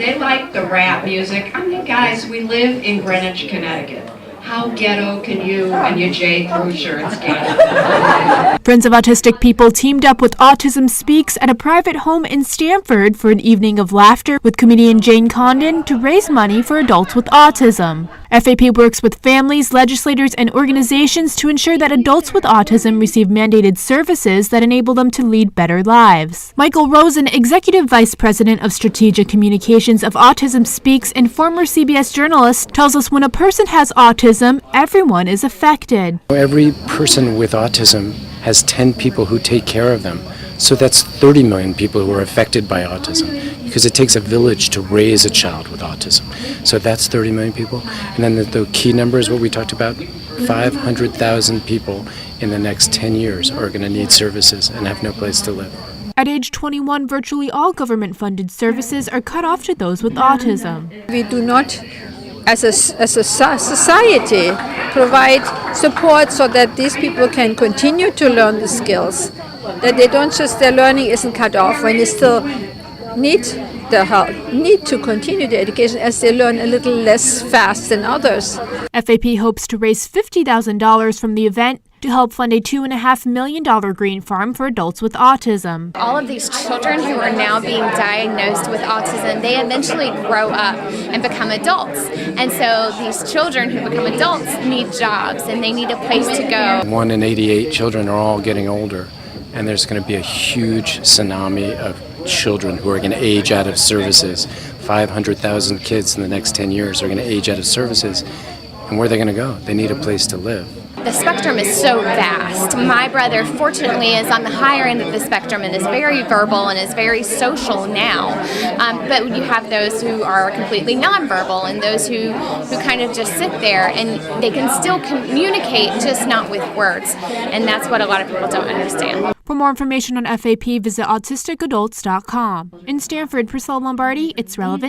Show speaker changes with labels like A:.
A: They like the rap music. I mean, guys, we live in Greenwich, Connecticut. How ghetto can you and your J. Crew shirts get?
B: Friends of Autistic People teamed up with Autism Speaks at a private home in Stamford for an evening of laughter with comedian Jane Condon to raise money for adults with autism. FAP works with families, legislators, and organizations to ensure that adults with autism receive mandated services that enable them to lead better lives. Michael Rosen, Executive Vice President of Strategic Communications of Autism Speaks and former CBS journalist, tells us when a person has autism, everyone is affected.
C: Every person with autism has 10 people who take care of them. So that's 30 million people who are affected by autism, because it takes a village to raise a child with autism. So that's 30 million people. And then the key number is what we talked about, 500,000 people in the next 10 years are going to need services and have no place to live.
B: At age 21, virtually all government-funded services are cut off to those with autism.
D: We do not, as a society, provide support so that these people can continue to learn the skills, that they don't just, their learning isn't cut off when they still need the help, need to continue their education as they learn a little less fast than others.
B: FAP hopes to raise $50,000 from the event to help fund a $2.5 million green farm for adults with autism.
E: All of these children who are now being diagnosed with autism, they eventually grow up and become adults. And so these children who become adults need jobs and they need a place to go.
C: 1 in 88 children are all getting older, and there's going to be a huge tsunami of children who are going to age out of services. 500,000 kids in the next 10 years are going to age out of services. And where are they going to go? They need a place to live.
E: The spectrum is so vast. My brother, fortunately, is on the higher end of the spectrum and is very verbal and is very social now. But you have those who are completely nonverbal and those who kind of just sit there and they can still communicate, just not with words. And that's what a lot of people don't understand.
B: For more information on FAP, visit autisticadults.com. In Stamford, Priscilla Lombardi, It's Relevant.